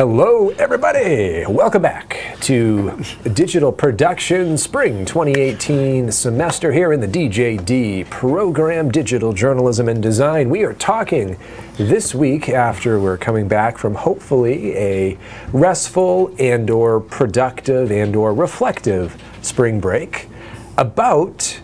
Hello, everybody. Welcome back to Digital Production Spring 2018 semester here in the DJD program, Digital Journalism and Design. We are talking this week after we're coming back from hopefully a restful and/or productive and/or reflective spring break about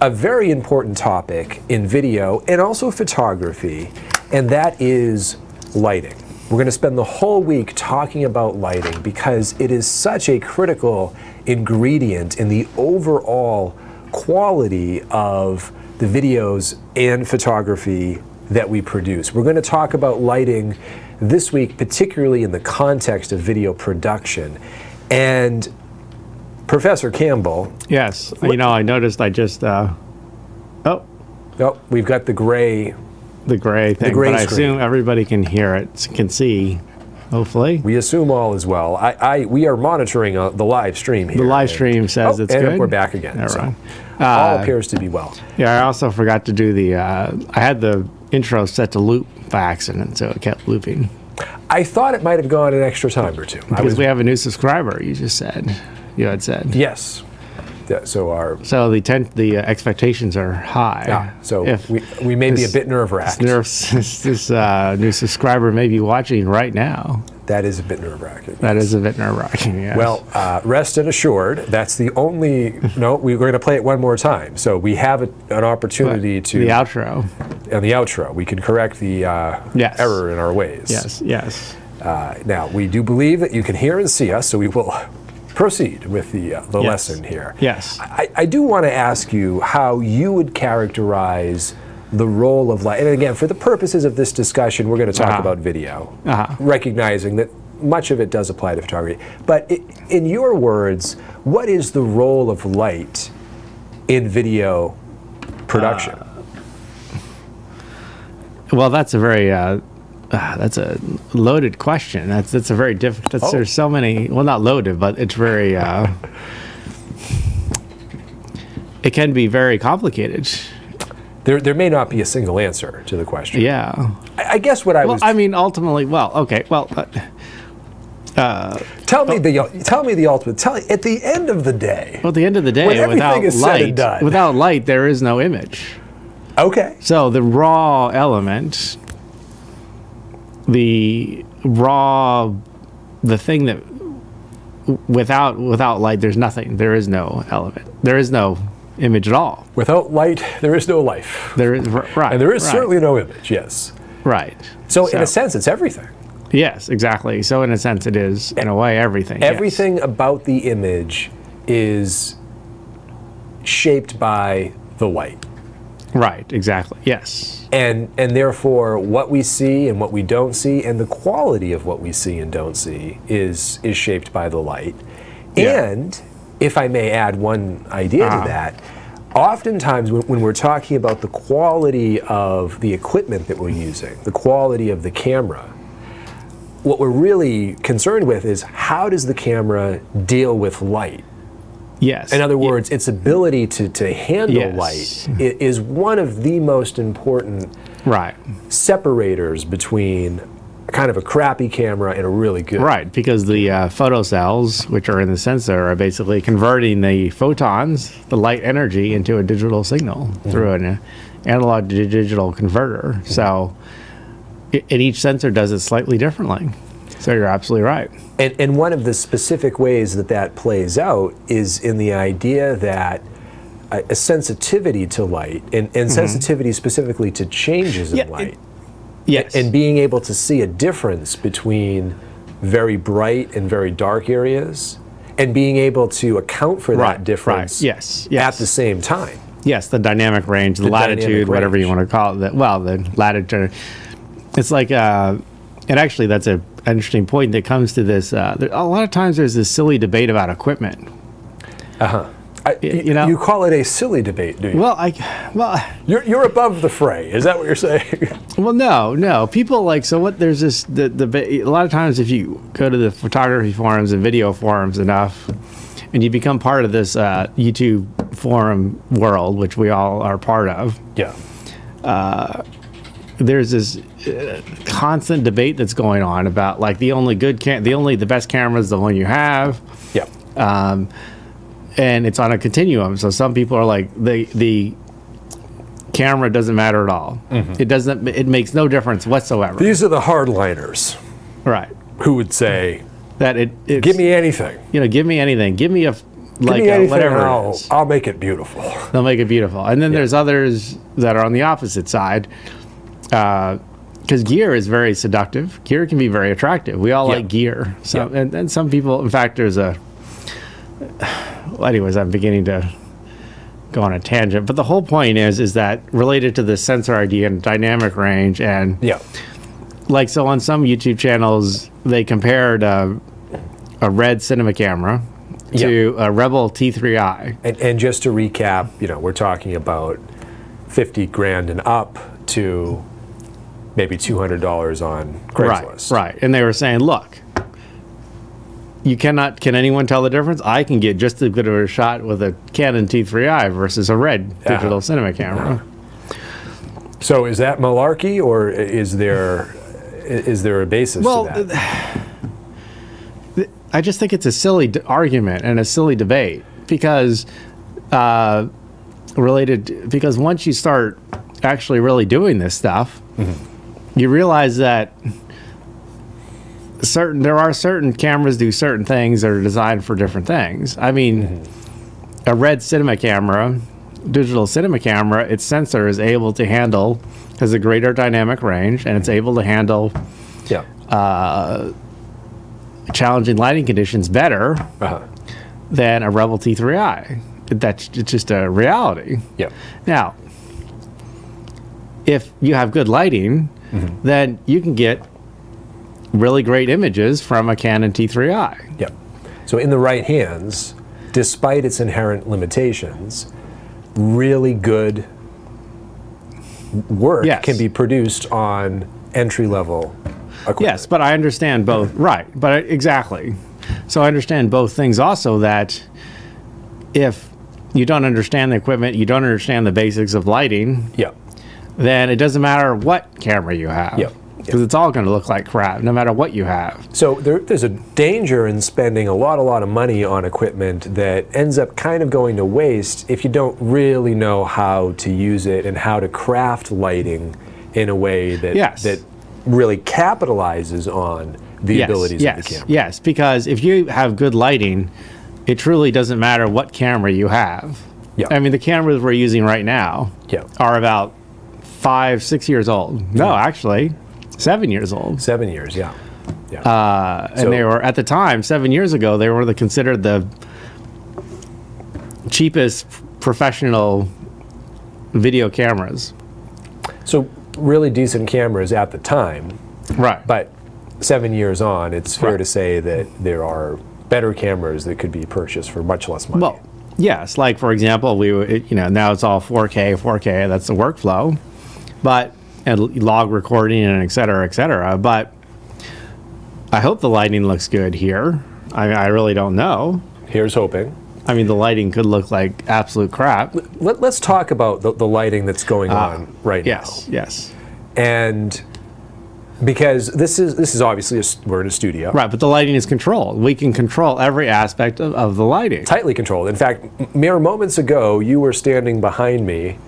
a very important topic in video and also photography, and that is lighting. We're going to spend the whole week talking about lighting because it is such a critical ingredient in the overall quality of the videos and photography that we produce. We're going to talk about lighting this week, particularly in the context of video production. And Professor Campbell. Yes, you know, I noticed I just, Oh, we've got the gray. The gray thing, but I assume everybody can hear it, can see, hopefully. We assume all is well. We are monitoring the live stream here. The live stream says it's good. And we're back again. All so right. All appears to be well. Yeah, I also forgot to do the, I had the intro set to loop by accident, so it kept looping. I thought it might have gone an extra time or two. Because we have a new subscriber, you just said. You had said. Yes. So the expectations are high. Yeah, so we may be a bit nerve-wracked. This new subscriber may be watching right now. That is a bit nerve-wracking. That is a bit nerve-wracking, yes. Well, rest and assured, that's the only... No, we're going to play it one more time. So we have an opportunity to... The outro. And the outro. We can correct the error in our ways. Yes, yes. Now, we do believe that you can hear and see us, so we will... proceed with the lesson here. Yes. I do want to ask you how you would characterize the role of light. And again, for the purposes of this discussion, we're going to talk about video, recognizing that much of it does apply to photography. But in your words, what is the role of light in video production? Well, that's a very... that's a loaded question. That's a very difficult. There's so many. Well, not loaded, but it's very. It can be very complicated. There may not be a single answer to the question. Yeah. I guess what I was. I mean, ultimately, well, okay, well. Tell me the ultimate. At the end of the day. Well, at the end of the day, without light, there is no image. Okay. So the raw element. The thing that without light, there's nothing. There is no element. There is no image at all. Without light, there is no life. There is right, and there is certainly no image. Yes. Right. So in a sense, it's everything. Yes, exactly. So in a sense, it is in a way everything. Everything about the image is shaped by the light. Right. Exactly. Yes. And therefore, what we see and what we don't see, and the quality of what we see and don't see, is shaped by the light. Yeah. And if I may add one idea to that, oftentimes when we're talking about the quality of the equipment that we're using, the quality of the camera, what we're really concerned with is how does the camera deal with light? Yes. In other words, its ability to handle light is one of the most important separators between kind of a crappy camera and a really good. Right, because the photocells, which are in the sensor, are basically converting the photons, the light energy, into a digital signal through an analog to digital converter. So, and each sensor does it slightly differently. So you're absolutely right. And one of the specific ways that plays out is in the idea that a sensitivity to light, and sensitivity specifically to changes in light, and being able to see a difference between very bright and very dark areas, and being able to account for that difference at the same time. Yes, the dynamic range, the latitude, whatever you want to call it. The latitude. It's like, and actually that's an interesting point that comes to this. A lot of times there's this silly debate about equipment. You know, you call it a silly debate, do you? Well, you're above the fray. Is that what you're saying? Well, no. People like, so what? There's this a lot of times if you go to the photography forums and video forums enough, and you become part of this YouTube forum world, which we all are part of. Yeah. there's this constant debate that's going on about like the best camera is the one you have. Yeah. And it's on a continuum. So some people are like the camera doesn't matter at all. It makes no difference whatsoever. These are the hardliners Right. who would say, That it's, give me anything. give me anything. Give me Give me anything whatever and it is. I'll make it beautiful. They'll make it beautiful. And then there's others that are on the opposite side. Because gear is very seductive. Gear can be very attractive. We all like gear. So, and some people, in fact, there's a... Anyways, I'm beginning to go on a tangent. But the whole point is that related to the sensor ID and dynamic range. And like, so on some YouTube channels, they compared a Red cinema camera to a Rebel T3i. And just to recap, we're talking about 50 grand and up to maybe $200 on Craigslist. Right. And they were saying, look, can anyone tell the difference? I can get just as good of a shot with a Canon T3i versus a Red digital cinema camera. So is that malarkey, or is there a basis to that? I just think it's a silly argument and a silly debate because because once you start actually really doing this stuff, you realize that there are certain cameras do certain things that are designed for different things. I mean, a Red cinema camera, digital cinema camera, its sensor is able to handle, has a greater dynamic range, and it's able to handle challenging lighting conditions better than a Rebel T3i. It's just a reality. Now, if you have good lighting, then you can get really great images from a Canon T3i. So in the right hands, despite its inherent limitations, really good work can be produced on entry-level equipment. Yes, but I understand both. Right, but exactly. So I understand both things also, that if you don't understand the equipment, you don't understand the basics of lighting, then it doesn't matter what camera you have. Because it's all going to look like crap, no matter what you have. So there's a danger in spending a lot of money on equipment that ends up kind of going to waste if you don't really know how to use it and how to craft lighting in a way that really capitalizes on the abilities of the camera. Yes, because if you have good lighting, it truly doesn't matter what camera you have. I mean, the cameras we're using right now are about 5-6 years old. No, actually, 7 years old. 7 years, and they were, at the time, 7 years ago, they were considered the cheapest professional video cameras. So really decent cameras at the time. Right. But 7 years on, it's fair to say that there are better cameras that could be purchased for much less money. Well, yes. Like, for example, now it's all 4K, that's the workflow. But, and log recording and et cetera, but I hope the lighting looks good here. I really don't know. Here's hoping. I mean, the lighting could look like absolute crap. Let's talk about the lighting that's going on right now. Yes. And because this is obviously we're in a studio. Right, but the lighting is controlled. We can control every aspect of the lighting. Tightly controlled. In fact, mere moments ago, you were standing behind me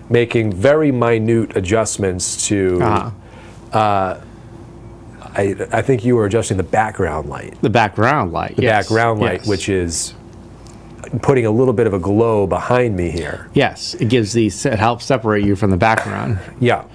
making very minute adjustments to, I think you were adjusting the background light. The background light, background light, which is putting a little bit of a glow behind me here. Yes, it helps separate you from the background.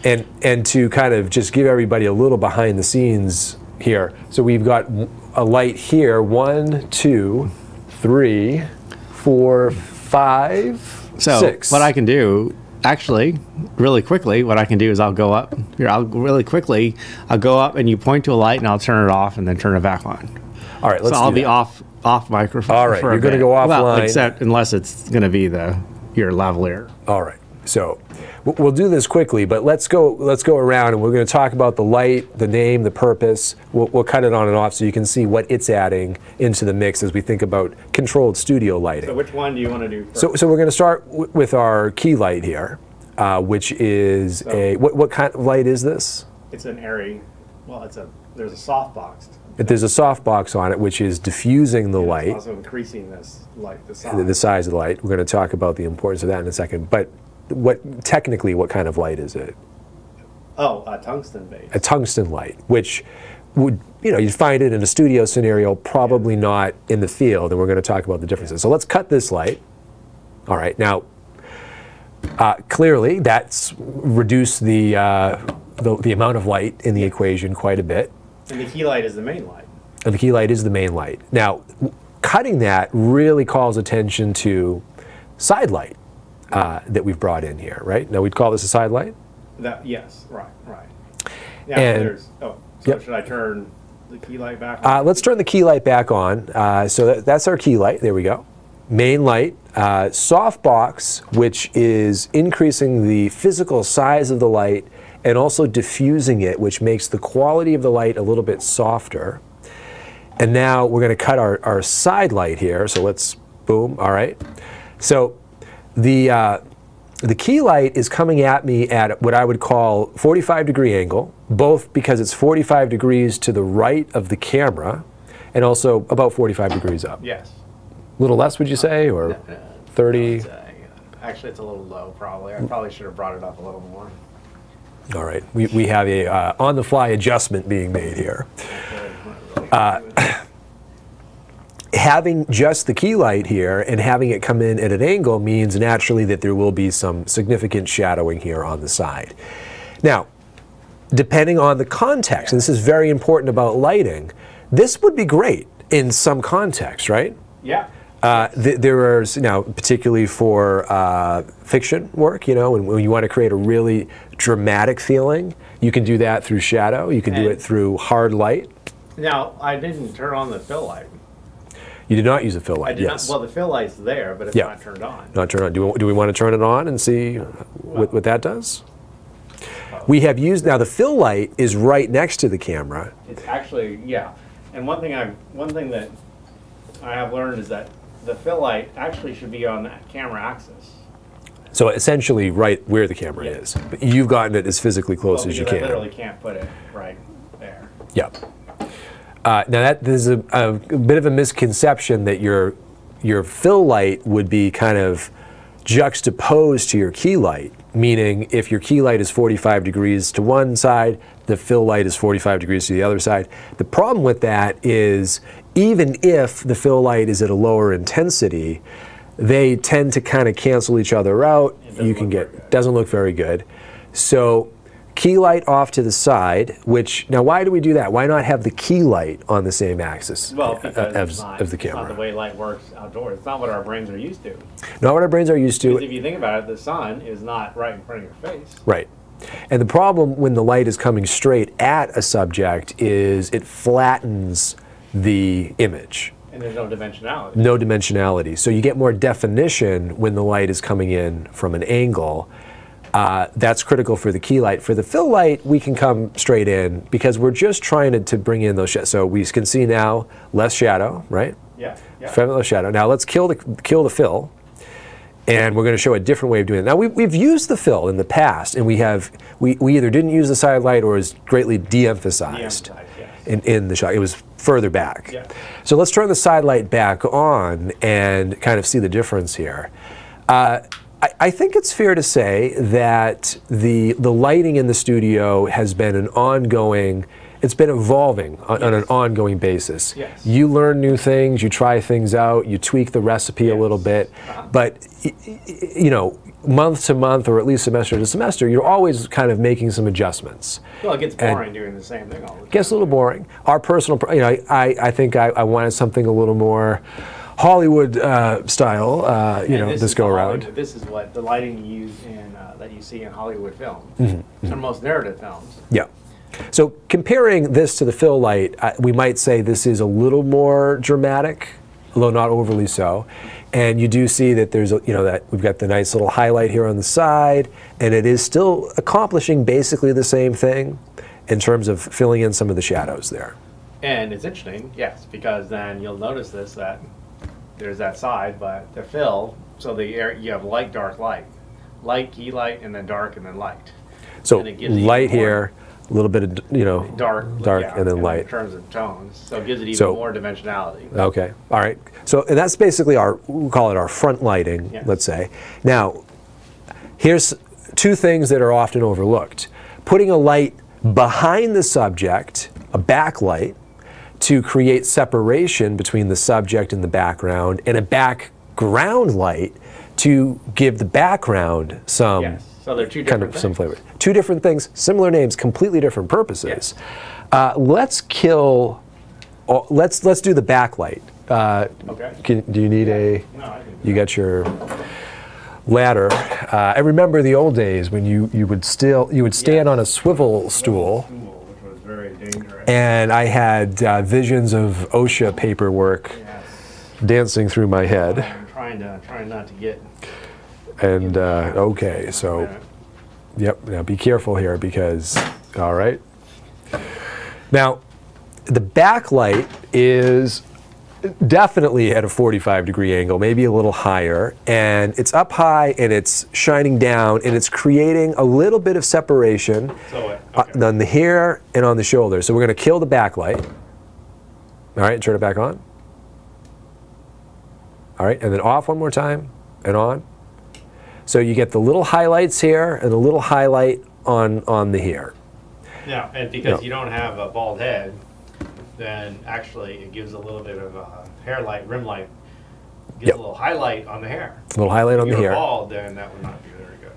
And to kind of just give everybody a little behind the scenes here. So we've got a light here, 1, 2, 3, 4, 5, 6. What I can do, actually, really quickly, what I can do is I'll go up here. I'll go up and you point to a light and I'll turn it off and then turn it back on. All right, let's so I'll be off microphone. All right, you're going to go offline. Well, except unless it's going to be your lavalier. All right. So we'll do this quickly, but let's go around and we're going to talk about the light, the name, the purpose. We'll cut it on and off so you can see what it's adding into the mix as we think about controlled studio lighting. So which one do you want to do first? So we're going to start with our key light here. which is what kind of light is this? It's an airy, well, there's a softbox. There's a softbox on it, which is diffusing the light. It's also increasing this light, the the size of the light. We're going to talk about the importance of that in a second. But technically, what kind of light is it? Oh, a tungsten base. A tungsten light, which would, you'd find it in a studio scenario, probably not in the field, and we're going to talk about the differences. So let's cut this light. All right, now, clearly, that's reduced the amount of light in the equation quite a bit. And the key light is the main light. And the key light is the main light. Now, cutting that really calls attention to side light that we've brought in here, right? Now, we'd call this a side light? Yes, right. Now, should I turn the key light back on? Let's turn the key light back on. So that's our key light. There we go. Main light. Softbox, which is increasing the physical size of the light and also diffusing it, which makes the quality of the light a little bit softer. And now we're going to cut our side light here. So let's, boom, all right. So the key light is coming at me at what I would call 45-degree angle, both because it's 45 degrees to the right of the camera and also about 45 degrees up. Yes. A little less, would you say, or 30? Actually, it's a little low, probably. I probably should have brought it up a little more. All right. We have a on-the-fly adjustment being made here. Having just the key light here and having it come in at an angle means naturally that there will be some significant shadowing here on the side. Now, depending on the context, and this is very important about lighting, this would be great in some context, right? Yeah. There are, particularly for fiction work, when you want to create a really dramatic feeling, you can do that through shadow. You can do it through hard light. Now, I didn't turn on the fill light. You did not use a fill light, I did not. Well, the fill light's there, but it's not turned on. Not turned on. Do we want to turn it on and see what that does? We have used, now the fill light is right next to the camera. It's actually, yeah. And one thing that I have learned is that the fill light actually should be on that camera axis. So essentially right where the camera is. But you've gotten it as physically close as you can. I literally can't put it right there. Yeah. Now there's a bit of a misconception that your fill light would be kind of juxtaposed to your key light, meaning if your key light is 45 degrees to one side, the fill light is 45 degrees to the other side. The problem with that is even if the fill light is at a lower intensity, they tend to kind of cancel each other out. Doesn't look very good. So key light off to the side, now why do we do that? Why not have the key light on the same axis of the camera? It's not the way light works outdoors. It's not what our brains are used to. Not what our brains are used to. Because if you think about it, the sun is not right in front of your face. Right. And the problem when the light is coming straight at a subject is it flattens the image. And there's no dimensionality. No dimensionality. So you get more definition when the light is coming in from an angle. That's critical for the key light. For the fill light, we can come straight in because we're just trying to bring in those shadows. So we can see now less shadow, right? Yeah. Less shadow. Now let's kill the fill. And we're going to show a different way of doing it. Now, we've used the fill in the past, and we either didn't use the side light or is greatly de-emphasized in the shot. It was further back. Yeah. So let's turn the side light back on and kind of see the difference here. I think it's fair to say that the lighting in the studio has been it's been evolving on an ongoing basis. Yes. You learn new things, you try things out, you tweak the recipe a little bit, but month to month or at least semester to semester, you're always kind of making some adjustments. Well, it gets boring doing the same thing all the time. It gets a little boring. Our personal, I think I wanted something a little more Hollywood style, this go around. This is what the lighting you use that you see in Hollywood films, and most narrative films. Yeah. So comparing this to the fill light, we might say this is a little more dramatic, although not overly so. And you do see that there's, that we've got the nice little highlight here on the side, and it is still accomplishing basically the same thing in terms of filling in some of the shadows there. And it's interesting, yes, because then you'll notice that there's that side, but the fill, so you have light, dark light. light, key light, and then dark, and then light. So And it gives it light even more- here, a little bit of, you know, Dark, yeah, and then light. in terms of tones. So it gives it even So- more dimensionality. Okay, all right. So and that's basically our, we'll call it our front lighting, Yes. let's say. Now, here's two things that are often overlooked. Putting a light behind the subject, a backlight, to create separation between the subject and the background, and a background light to give the background some Yes. So they're two kind different of some things. flavor. Two different things, similar names, completely different purposes. Let's kill. Let's do the backlight. Okay. Do you need a? No, I think You got your ladder. I remember the old days when you would stand on a swivel stool, which was very dangerous. and I had visions of OSHA paperwork Yes. dancing through my head. I'm trying not to get. And okay, so. Yep, now be careful here because, all right. Now, the backlight is definitely at a 45-degree angle, maybe a little higher, and it's up high and it's shining down and it's creating a little bit of separation So okay. on the hair and on the shoulder. So we're going to kill the backlight. All right, turn it back on. All right, and then off one more time and on. So you get the little highlights here and a little highlight on the hair. Yeah, and because Yeah. you don't have a bald head, then actually it gives a little bit of a hair light, rim light, gives Yep. a little highlight on the hair. A little highlight on If the you're hair. bald, then that would not be very good.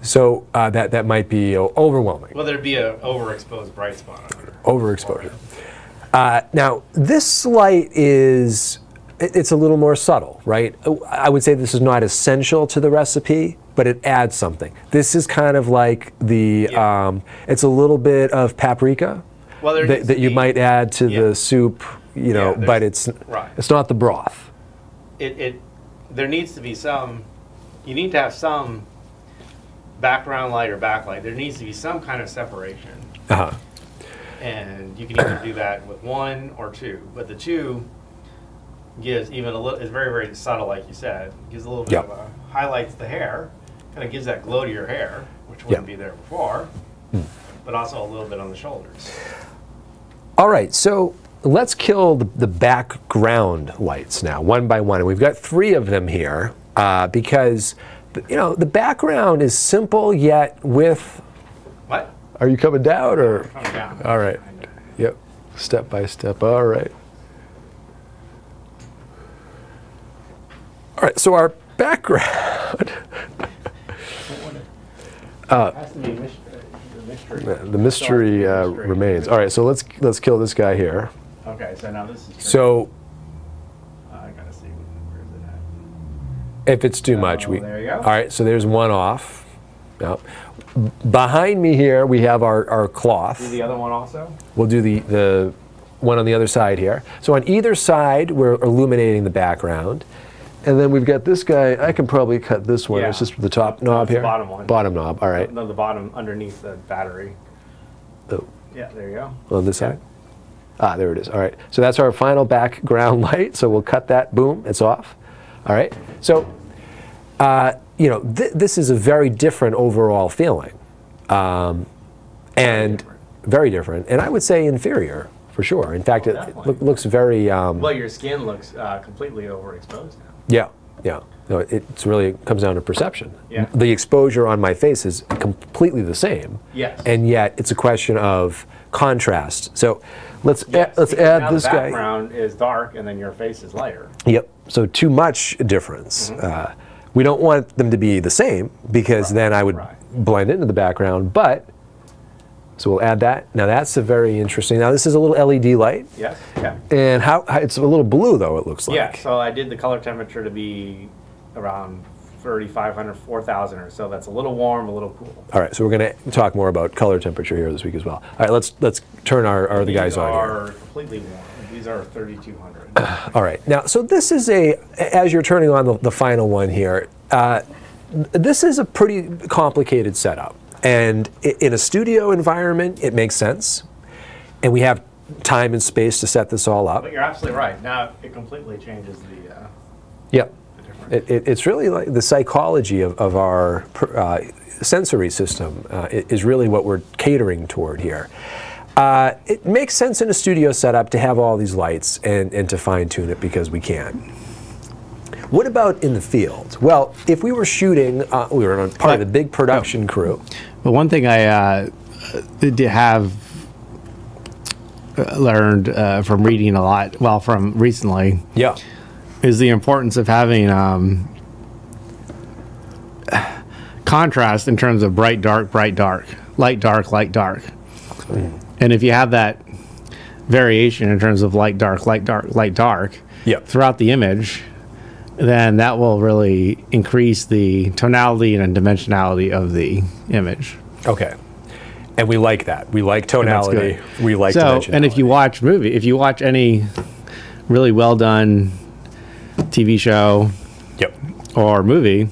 So that might be overwhelming, Well, there'd be an overexposed bright spot on it. overexposure. Now this light it's a little more subtle, right? I would say this is not essential to the recipe, but it adds something. This is kind of like the, Yeah. it's a little bit of paprika Well, there needs that to you be- might add to Yeah. the soup, you know, Yeah, but there's- it's right. it's not the broth. There needs to be some. You need to have some background light or backlight. There needs to be some kind of separation, Uh-huh. and you can either do that with one or two. But the two gives even a little. It's very very subtle, like you said. Gives a little bit Yep. of a highlights the hair. Kind of gives that glow to your hair, which wouldn't be there before. But also a little bit on the shoulders. All right, so let's kill the background lights now, one by one. And we've got 3 of them here because, you know, the background is simple yet with. What? Are you coming down or? Coming down. All right. Yep. Step by step. All right. All right. So our background, Has to be mystery. the mystery remains. All right. So let's kill this guy here. Okay, so now this is. So I gotta see where is it at. if it's too much, we. there you go. All right. So there's one off. Now, behind me here we have our cloth. Do the other one also? We'll do the one on the other side here. So on either side, we're illuminating the background. And then we've got this guy. I can probably cut this one. Yeah. It's just the top No, knob it's the here. bottom one. Bottom knob. All right. No, the bottom underneath the battery. Oh, Yeah, there you go. on this side. Ah, there it is. All right. So that's our final background light. So we'll cut that. Boom. It's off. All right. So, you know, this is a very different overall feeling, and very different. And I would say inferior for sure. In fact, it definitely. looks very. Well, your skin looks completely overexposed now. Yeah, yeah. No, it's really it comes down to perception. Yeah. The exposure on my face is completely the same. Yes. And yet it's a question of contrast. So let's Yes, let's because add now this the guy. background is dark, and then your face is lighter. Yep. So too much difference. Mm-hmm. We don't want them to be the same because then I would Right. blend into the background. But so we'll add that. Now that's a very interesting. Now this is a little LED light, Yes. Yeah. and how it's a little blue though. It looks like. Yeah. So I did the color temperature to be around 3,500, 4,000 or so. That's a little warm, a little cool. All right, so we're going to talk more about color temperature here this week as well. All right, let's turn our other guys on here. These are completely warm. These are 3,200. All right, now so this is as you're turning on the final one here, this is a pretty complicated setup. And in a studio environment, it makes sense. And we have time and space to set this all up. But you're absolutely right. Now it completely changes the Yep. difference. It's really like the psychology of our sensory system is really what we're catering toward here. It makes sense in a studio setup to have all these lights and to fine-tune it because we can. What about in the field? Well, if we were shooting, we were on part of the big production crew. But one thing I did have learned from reading a lot, well, from recently, Yeah. is the importance of having contrast in terms of bright, dark, light, dark, light, dark. And if you have that variation in terms of light, dark, light, dark, light, dark Yep. throughout the image, then that will really increase the tonality and dimensionality of the image. Okay. And we like that. We like tonality. We like dimensionality. And if you watch any really well done TV show Yep. or movie,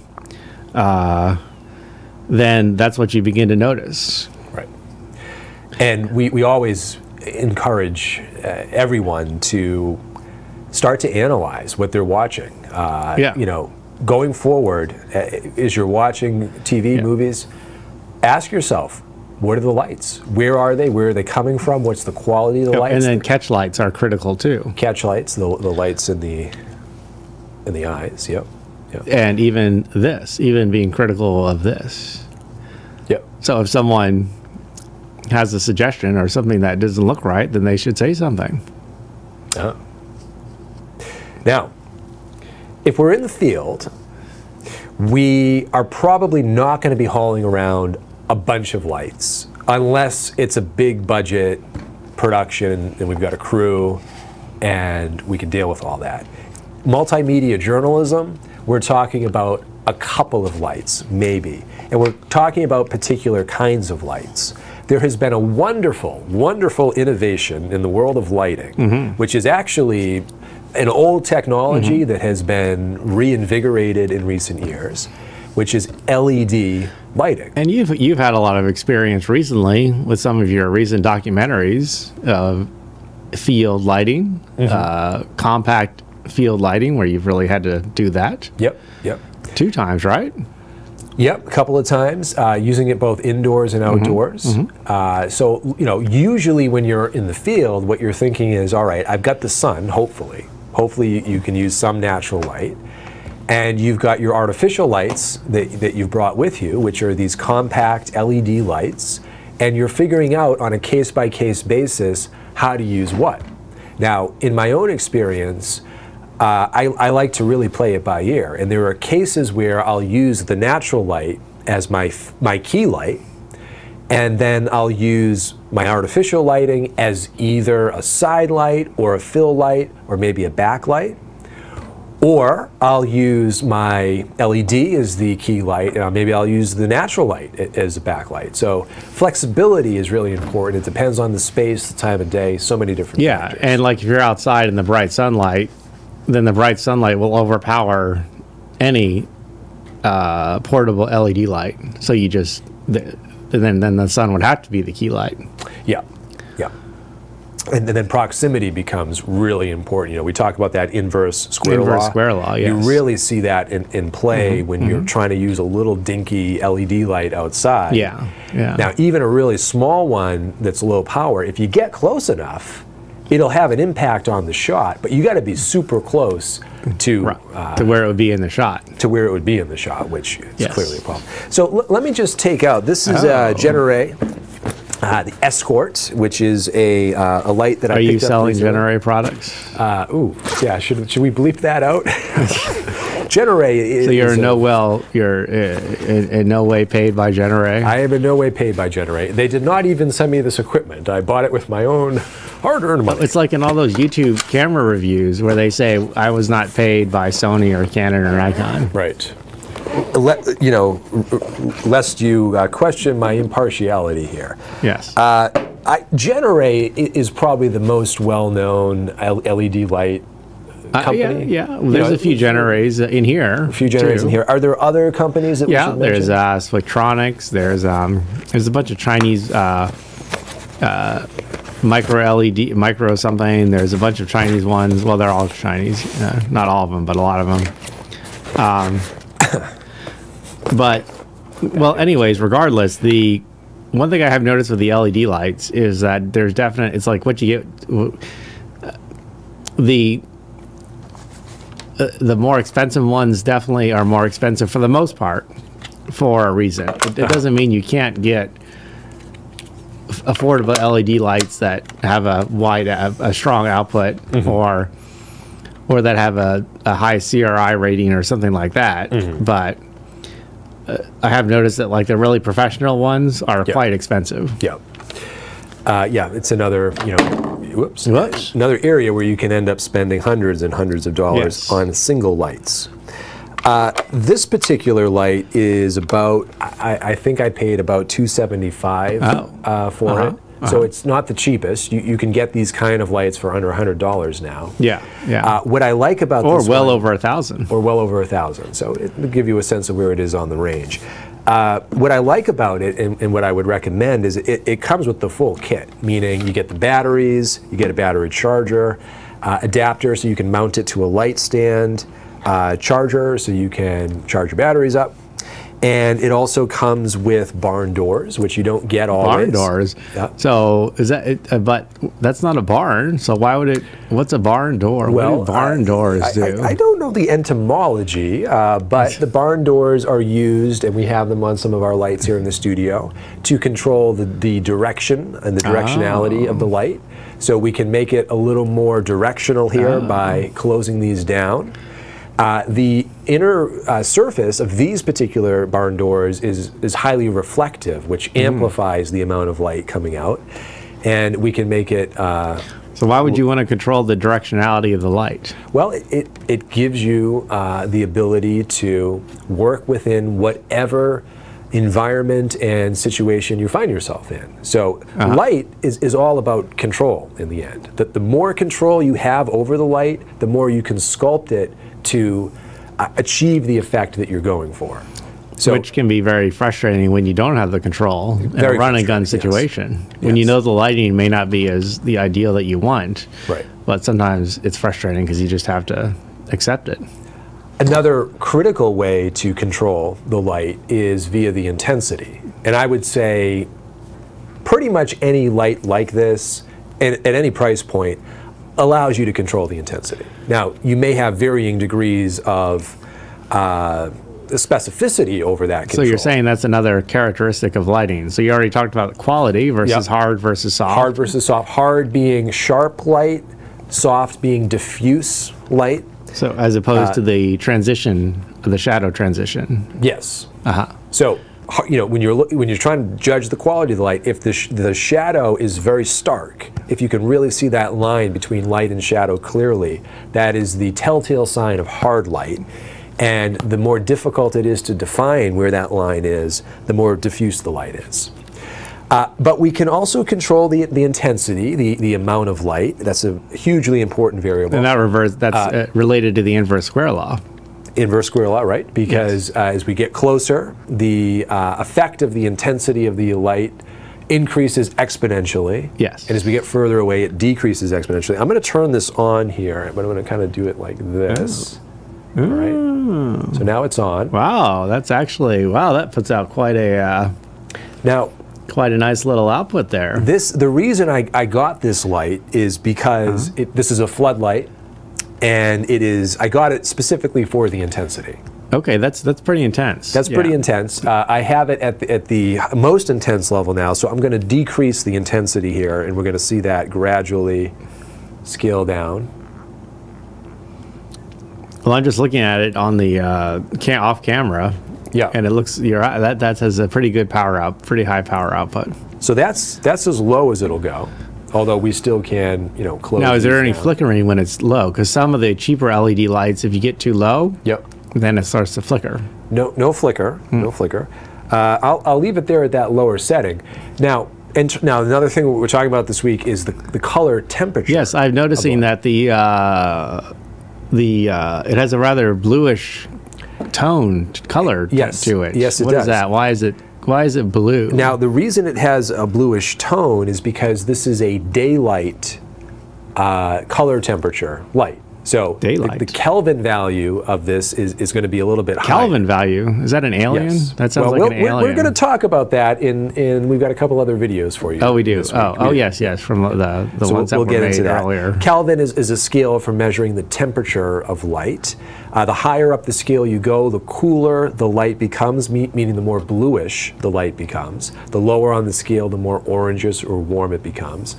then that's what you begin to notice. Right. And we always encourage everyone to start to analyze what they're watching. Yeah. You know, going forward, as you're watching TV, movies, ask yourself, what are the lights? Where are they? Where are they coming from? What's the quality of the lights? And then catch lights are critical too. Catch lights, the lights in the eyes. Yep. Yep. And even being critical of this. Yep. So if someone has a suggestion or something that doesn't look right, then they should say something. Now, if we're in the field, we are probably not going to be hauling around a bunch of lights unless it's a big budget production and we've got a crew and we can deal with all that. Multimedia journalism, we're talking about a couple of lights, maybe. And we're talking about particular kinds of lights. There has been a wonderful, wonderful innovation in the world of lighting, which is actually an old technology that has been reinvigorated in recent years, which is LED lighting. And you've had a lot of experience recently with some of your recent documentaries of field lighting, compact field lighting, where you've really had to do that. Yep, yep. 2 times, right? Yep, a couple of times, using it both indoors and outdoors. So, you know, usually when you're in the field, what you're thinking is, all right, I've got the sun, hopefully. Hopefully you can use some natural light. And you've got your artificial lights that you've brought with you, which are these compact LED lights. And you're figuring out on a case-by-case basis how to use what. Now, in my own experience, I like to really play it by ear, and there are cases where I'll use the natural light as my key light, and then I'll use my artificial lighting as either a side light or a fill light or maybe a backlight, or I'll use my LED as the key light, and maybe I'll use the natural light as a backlight. So flexibility is really important. It depends on the space, the time of day, so many different factors. And like if you're outside in the bright sunlight, then the bright sunlight will overpower any portable LED light. So you just, then the sun would have to be the key light. Yeah, yeah. And then proximity becomes really important. You know, we talk about that inverse square law. Inverse square law, yes. You really see that in play when you're trying to use a little dinky LED light outside. Yeah, yeah. Now, even a really small one that's low power, if you get close enough, it'll have an impact on the shot, but you got to be super close to where it would be in the shot. To where it would be in the shot, which is Yes. clearly a problem. So let me just take out, this is Genere, the Escort, which is a light that I picked up. Are you selling recently. Genere products? Ooh, yeah, should we bleep that out? Genere is... So you're you're in no way paid by Genere? I am in no way paid by Genere. They did not even send me this equipment. I bought it with my own hard-earned money. It's like in all those YouTube camera reviews where they say, I was not paid by Sony or Canon or Nikon. Right. You know, lest you question my impartiality here. Yes. Genere is probably the most well-known LED light company. Yeah. There's a few Generes in here. A few Generes in here. Are there other companies that we should mention? There's Spectronics. There's a bunch of Chinese micro LED, micro something. There's a bunch of Chinese ones. Well, they're all Chinese. Not all of them, but a lot of them. But, well, anyways, regardless, the one thing I have noticed with the LED lights is that there's definite, it's like what you get, the more expensive ones definitely are more expensive for the most part for a reason. It doesn't mean you can't get affordable LED lights that have a strong output, or that have a high CRI rating or something like that. But I have noticed that like the really professional ones are quite expensive. Yeah. Yeah, it's another, another area where you can end up spending hundreds and hundreds of dollars on single lights. This particular light is about, I think I paid about $275 for it. So it's not the cheapest. You can get these kind of lights for under $100 now. Yeah, yeah. What I like about this well one, over 1,000. or well over 1,000. So it will give you a sense of where it is on the range. What I like about it, and what I would recommend, is it comes with the full kit, meaning you get the batteries, you get a battery charger, adapter so you can mount it to a light stand, charger so you can charge your batteries up. And it also comes with barn doors, which you don't get always. Barn doors. Yeah. So is that? But that's not a barn. So why would it? What's a barn door? Well, what do barn doors do? I don't know the etymology, but the barn doors are used, and we have them on some of our lights here in the studio, to control the direction and the directionality of the light. So we can make it a little more directional here by closing these down. The inner surface of these particular barn doors is highly reflective, which amplifies the amount of light coming out, and we can make it. So why would you want to control the directionality of the light? Well, it gives you the ability to work within whatever environment and situation you find yourself in. So light is all about control in the end. The more control you have over the light, the more you can sculpt it to achieve the effect that you're going for. So, which can be very frustrating when you don't have the control in a run and gun situation. Yes. When you know the lighting may not be as the ideal that you want, right. But sometimes it's frustrating because you just have to accept it. Another critical way to control the light is via the intensity. And I would say pretty much any light like this, at any price point, allows you to control the intensity. Now, you may have varying degrees of specificity over that control. So you're saying that's another characteristic of lighting. So you already talked about quality versus hard versus soft. Hard versus soft. Hard being sharp light, soft being diffuse light. So as opposed to the transition, the shadow transition. Yes. So, you know, when you're trying to judge the quality of the light, if the shadow is very stark, if you can really see that line between light and shadow clearly, that is the telltale sign of hard light. And the more difficult it is to define where that line is, the more diffuse the light is. But we can also control the intensity, the amount of light. That's a hugely important variable. And that's related to the inverse square law. Inverse square law, right? Because as we get closer, the effect of the intensity of the light increases exponentially. Yes. And as we get further away, it decreases exponentially. I'm going to turn this on here, but I'm going to kind of do it like this. All right. So now it's on. Wow, that's actually, that puts out quite a nice little output there. The reason I got this light is because this is a floodlight, and I got it specifically for the intensity. Okay, that's pretty intense. That's pretty intense. I have it at the most intense level now, so I'm going to decrease the intensity here, and we're going to see that gradually scale down. Well, I'm just looking at it on the off camera. Yeah, and it looks that has a pretty good pretty high power output. So that's as low as it'll go. Although we still can, close. Now, is there any down. flickering when it's low? Because some of the cheaper LED lights, if you get too low, then it starts to flicker. No flicker. No flicker. I'll leave it there at that lower setting. Now another thing we're talking about this week is the color temperature. Yes, I'm noticing that it has a rather bluish color to it. Yes, it does. What is that? Why is it blue? Now, the reason it has a bluish tone is because this is a daylight color temperature light. So Daylight. the Kelvin value of this is going to be a little bit higher. Kelvin value, is that an alien? Yes. That sounds well, like an alien. We're going to talk about that in we've got a couple other videos for you. Oh, we do. this week. Oh, yes, from the So ones that we'll were get made into that. earlier. Kelvin is a scale for measuring the temperature of light. The higher up the scale you go, the cooler the light becomes, meaning the more bluish the light becomes. The lower on the scale, the more orangish or warm it becomes.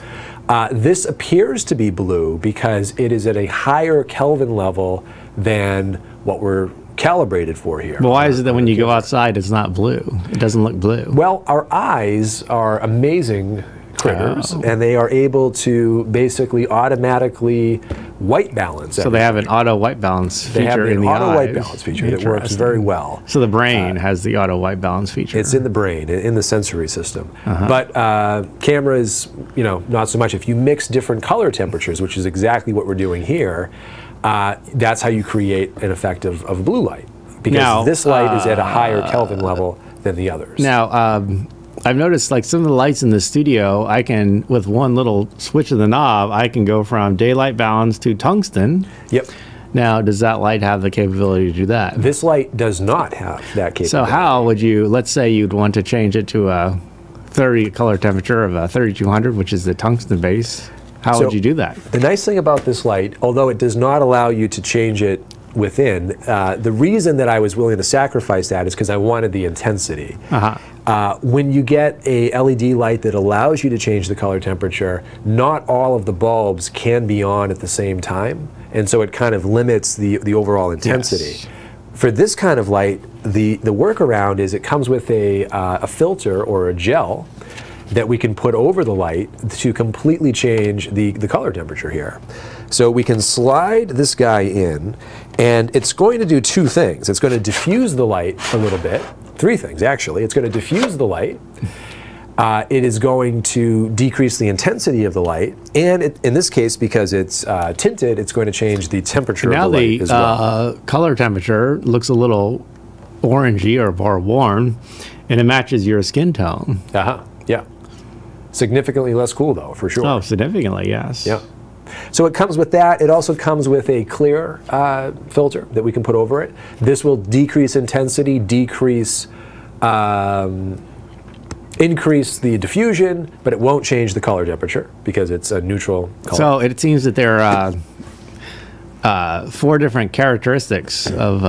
This appears to be blue because it is at a higher Kelvin level than what we're calibrated for here. Well, why is it that when you go outside, it's not blue? It doesn't look blue. Well, our eyes are amazing critters, and they are able to basically automatically white balance. So they have an auto white balance feature They have in an the auto eyes. white balance feature that works very well. So the brain has the auto white balance feature. It's in the brain, in the sensory system. But cameras, not so much. If you mix different color temperatures, which is exactly what we're doing here, that's how you create an effect of blue light. Because Now, this light is at a higher Kelvin level than the others. Now, I've noticed like some of the lights in the studio, I can, with one little switch of the knob, I can go from daylight balance to tungsten. Yep. Now, does that light have the capability to do that? This light does not have that capability. So how would you, let's say you'd want to change it to a 30 color temperature of a 3200, which is the tungsten base. How would you do that? The nice thing about this light, although it does not allow you to change it within, the reason that I was willing to sacrifice that is because I wanted the intensity. When you get a LED light that allows you to change the color temperature, not all of the bulbs can be on at the same time, and so it kind of limits the overall intensity. Yes. For this kind of light, the workaround is it comes with a filter or a gel that we can put over the light to completely change the color temperature here. So we can slide this guy in, and it's going to do two things. It's going to diffuse the light a little bit. Three things, actually. It's going to diffuse the light. It is going to decrease the intensity of the light, and in this case, because it's tinted, it's going to change the temperature of the light as well. Now the color temperature looks a little orangey or more warm, and it matches your skin tone. Yeah. Significantly less cool, though, for sure. Oh, significantly, yes. Yeah. So it comes with that. It also comes with a clear filter that we can put over it. This will decrease intensity, increase the diffusion, but it won't change the color temperature because it's a neutral color. So it seems that there are 4 different characteristics of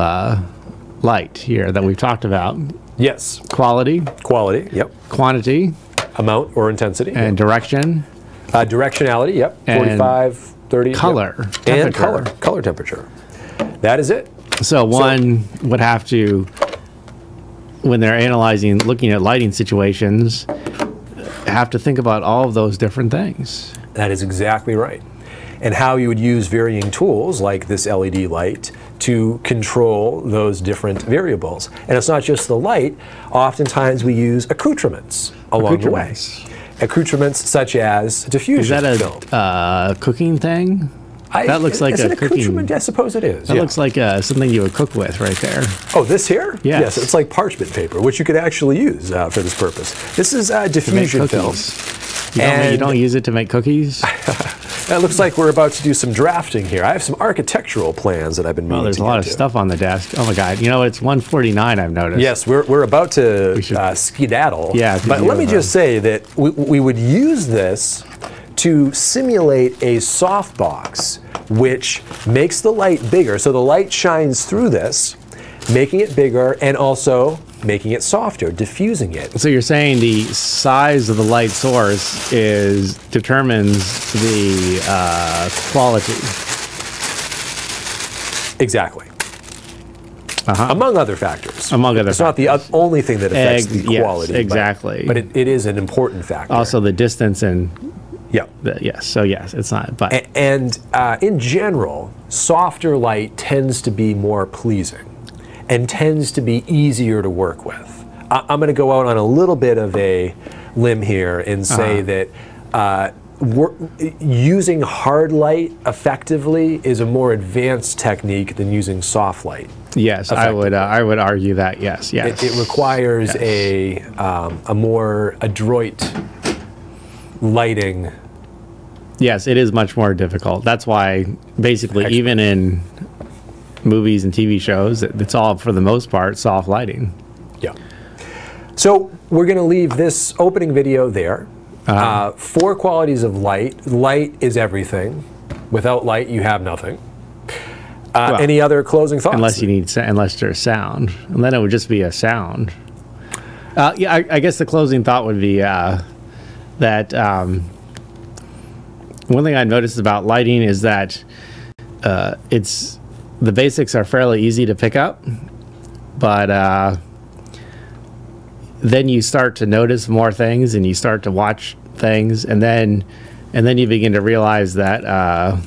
light here that we've talked about. Yes. Quality. Quality, yep. Quantity. Amount or intensity. And direction. Directionality, yep. And 45, 30. color. Yep. And color temperature. That is it. So one would have to, when they're analyzing, looking at lighting situations, have to think about all of those different things. That is exactly right. And how you would use varying tools like this LED light to control those different variables. And it's not just the light. Oftentimes we use accoutrements along the way. Accoutrements such as diffusion film. Is film. that a cooking thing? That looks like a cooking. I suppose it is. That looks like something you would cook with right there. Oh, this here? Yes. Yes, it's like parchment paper, which you could actually use for this purpose. This is diffusion film. You don't use it to make cookies? It looks like we're about to do some drafting here. I have some architectural plans that I've been meaning there's to a lot get of stuff on the desk. Oh my God. You know, it's 1:49, I've noticed. Yes, we're about to skedaddle. Yeah. But let me just say that we would use this to simulate a softbox, which makes the light bigger. So the light shines through this, making it bigger and also making it softer, diffusing it. So you're saying the size of the light source determines the quality. Exactly. Among other factors. Among other It's not the only thing that affects the quality. Yes, exactly. But it is an important factor. Also the distance and yeah. Yes. So yes, it's not. But and in general, softer light tends to be more pleasing and tends to be easier to work with. I'm going to go out on a little bit of a limb here and say that using hard light effectively is a more advanced technique than using soft light. Yes, I would argue that. Yes. It requires a more adroit lighting Yes, it is much more difficult. That's why basically even in movies and TV shows, it's all, for the most part, soft lighting. Yeah. So we're going to leave this opening video there. 4 qualities of light. Light is everything. Without light, you have nothing. Well, any other closing thoughts? Unless there's sound, and then it would just be a sound. Yeah, I guess the closing thought would be that one thing I noticed about lighting is that the basics are fairly easy to pick up, but then you start to notice more things, and you start to watch things, and then you begin to realize that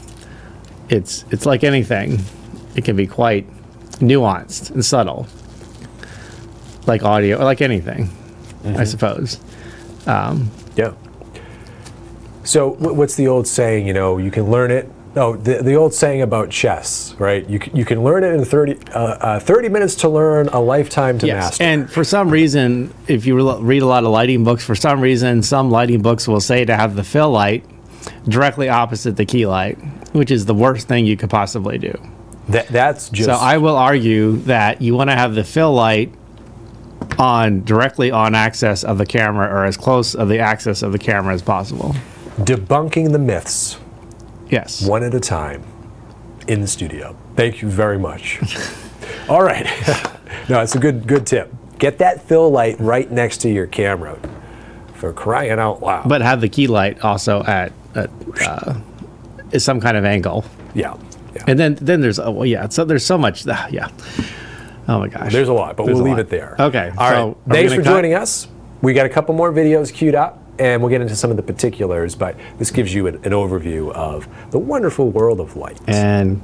it's like anything. It can be quite nuanced and subtle, like audio, or like anything, I suppose. Yeah. So what's the old saying, you know, you can learn it. Oh, the old saying about chess, right? You can learn it in 30 minutes to learn, a lifetime to master. And for some reason, if you read a lot of lighting books, for some reason, some lighting books will say to have the fill light directly opposite the key light, which is the worst thing you could possibly do. That's just... So I will argue that you want to have the fill light directly on axis of the camera, or as close of the axis of the camera as possible. Debunking the myths. Yes. One at a time in the studio. Thank you very much. All right. No, it's a good tip. Get that fill light right next to your camera, for crying out loud. But have the key light also at some kind of angle. Yeah. And then there's so there's so much. Yeah. Oh my gosh. There's a lot, but we'll leave it there. Okay. All right. Thanks for joining us. We got a couple more videos queued up, and we'll get into some of the particulars, but this gives you an overview of the wonderful world of light. And